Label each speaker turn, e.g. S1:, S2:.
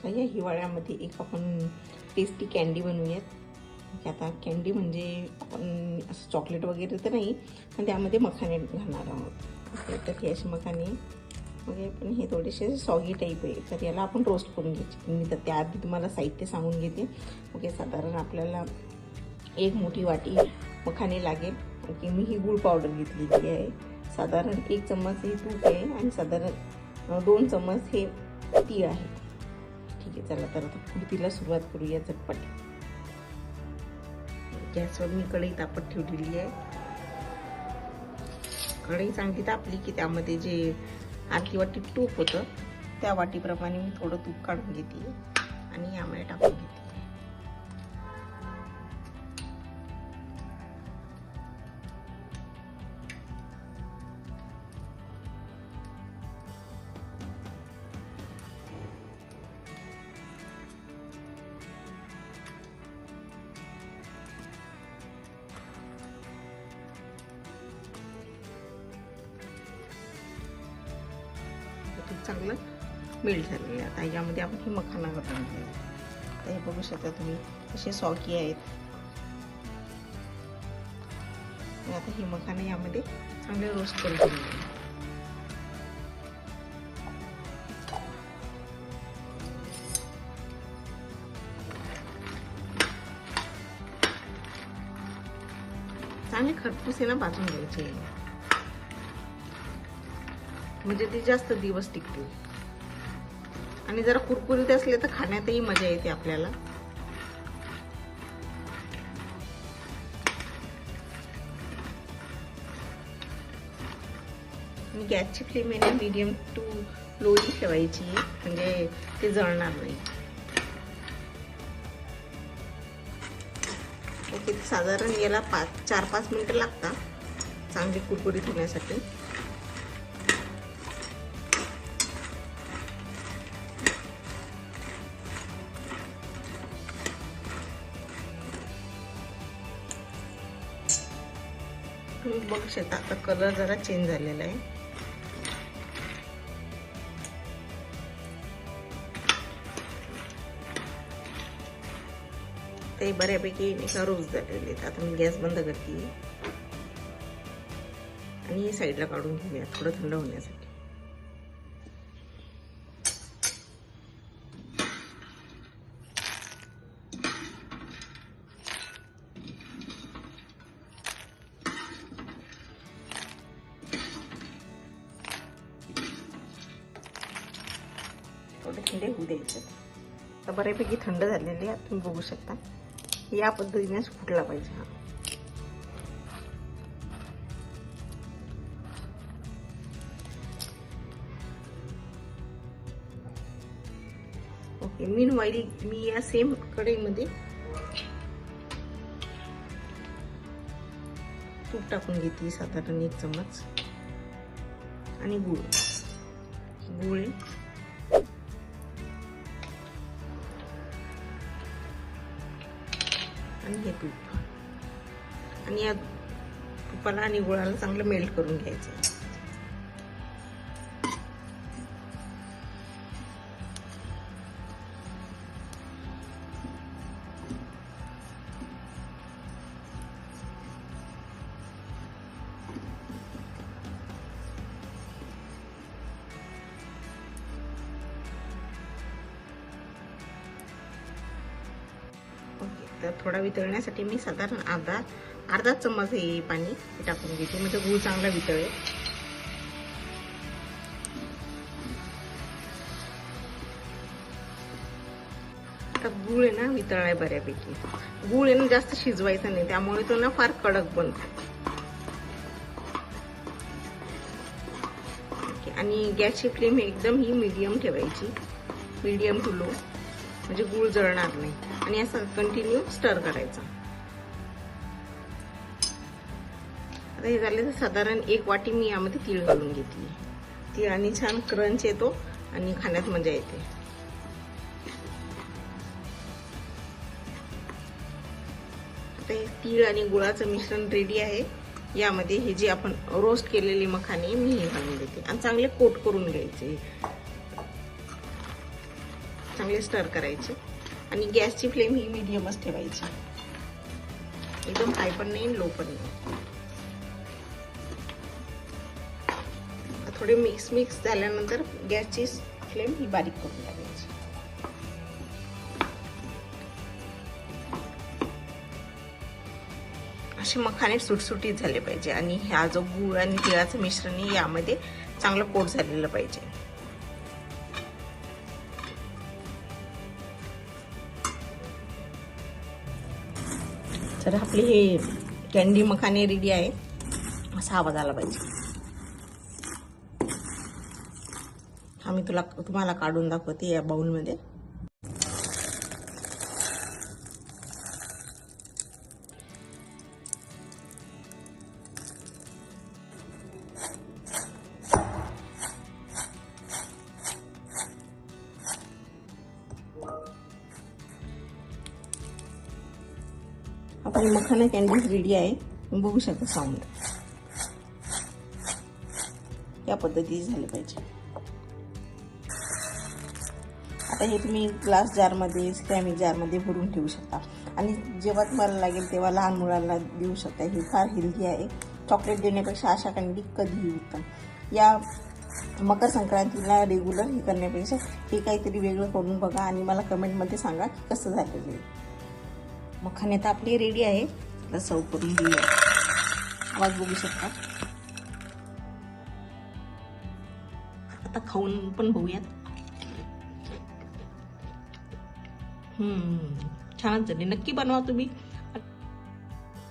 S1: तर या हिवाळ्यामध्ये एक आपण टेस्टी कॅन्डी बनवूयात. आता कॅन्डी म्हणजे आपण असं चॉकलेट वगैरे तर नाही, पण त्यामध्ये मखाने घालणार आहोत. तर हे असे मखाने वगैरे पण हे थोडेसे सॉगी टाईप आहे, तर याला आपण रोस्ट करून घ्यायचे. मी तर त्याआधी तुम्हाला साहित्य सांगून घेते. ओके, साधारण आपल्याला 1 मोठी वाटी मखाने लागेल. ओके, मी ही गूळ पावडर घेतलेली आहे. साधारण 1 चम्मच हे तूप आहे आणि साधारण 2 चम्मच हे तीळ आहे. ठीक आहे, चला तर आता कृतीला सुरुवात करूया झटपट. गॅसवर मी कढई तापत ठेवलेली आहे. कढई चांगली तापली की त्यामध्ये जे अर्धी वाटी तूप होतं त्या वाटीप्रमाणे मी थोडं तूप काढून घेते आणि यामध्ये टाकून घेते. चांगलं मेल्ट झालेलं आहे. आता यामध्ये आपण हे मखाना घालून घेऊ. आता हे बघू शकता तुम्ही असे सॉकी आहेत. आता हे मखाने यामध्ये चांगले रोस्ट करून घेऊ. चांगले खरपूस ना भाजून घ्यायचे, म्हणजे ते जास्त दिवस टिकतील. आणि जरा कुरकुरीत असले तर खाण्यातही मजा येते आपल्याला. आणि गॅसची फ्लेम आहे मीडियम टू लो ठेवायची, म्हणजे ते जळणार नाही. ओके, साधारण याला 4-5 मिनिटं लागतात चांगली कुरकुरीत होण्यासाठी. तुम्ही बघू शकता आता कलर जरा चेंज झालेला आहे. ते बऱ्यापैकी रोस्ट झालेले आहेत. आता मी गॅस बंद करते आणि साईडला काढून घेऊया थोडं थंड होण्यासाठी. थोडे थंडे होऊ द्यायचे. तर बऱ्यापैकी थंड झालेले आहे, तुम्ही बघू शकता. या पद्धतीनेच फुटला पाहिजे हा. ओके, मीनवाईल मी या सेम कढईमध्ये तूप टाकून घेते साधारण 1 चम्मच आणि गूळ आणि हे तूप, आणि या तुपाला आणि गुळाला चांगलं मेल्ट करून घ्यायचं. तर थोडा वितळण्यासाठी मी साधारण अर्धा चम्मच हे पाणी टाकून घेते, म्हणजे गूळ चांगला वितळेल. आता गूळ आहे ना वितळाय बऱ्यापैकी. गूळ आहे ना जास्त शिजवायचा नाही, त्यामुळे तो ना फार कडक बनतो. आणि गॅसची फ्लेम एकदम ही मीडियम ठेवायची, मीडियम टू लो, म्हणजे गूळ जळणार नाही. आणि असं कंटिन्यू स्टर करायचं. आता हे झाले तर साधारण 1 वाटी मी यामध्ये तीळ घालून घेतली. तीळ आणि छान क्रंच येतो आणि खाण्यात मजा येते. आता हे तीळ आणि गुळाचं मिश्रण रेडी आहे. यामध्ये हे जे आपण रोस्ट केलेले मखाने मी हे घालून देते आणि चांगले कोट करून घ्यायचे. चांगले स्टर करायचे आणि गॅसची फ्लेम ही मीडियमच ठेवायची, एकदम हाय पण नाही लो पण नाही. थोडे मिक्स झाल्यानंतर गॅसची फ्लेम ही बारीक करून टाकायची. असे मखाने सुटसुटीत झाले पाहिजे आणि हा जो गूळ आणि तिळाचं मिश्रण आहे यामध्ये चांगलं कोट झालेलं पाहिजे. तर आपले हे कॅन्डी मखाने रेडी आहे. असा आवाज आला पाहिजे. हा मी तुम्हाला काढून दाखवते या बाउलमध्ये. आपली मखाना कॅन्डी रेडी आहे. बघू शकता साऊंड या पद्धतीने झाले पाहिजे. आता हे तुम्ही ग्लास जारमध्ये सिरॅमिक जारमध्ये भरून ठेवू शकता आणि जेव्हा तुम्हाला लागेल तेव्हा लहान मुलांना देऊ शकता. हे फार हेल्दी आहे. चॉकलेट देण्यापेक्षा अशा कॅन्डी कधीही उत्तम. या मकर संक्रांतीला रेग्युलर हे करण्यापेक्षा हे काहीतरी वेगळं करून बघा आणि मला कमेंटमध्ये सांगा की कसं झालेलं आहे. मखाने तर आपली रेडी आहे. आता सर्व करून घेऊया. आवाज बघू शकता. आता खाऊन पण बघूयात. छानच झाली. नक्की बनवा तुम्ही.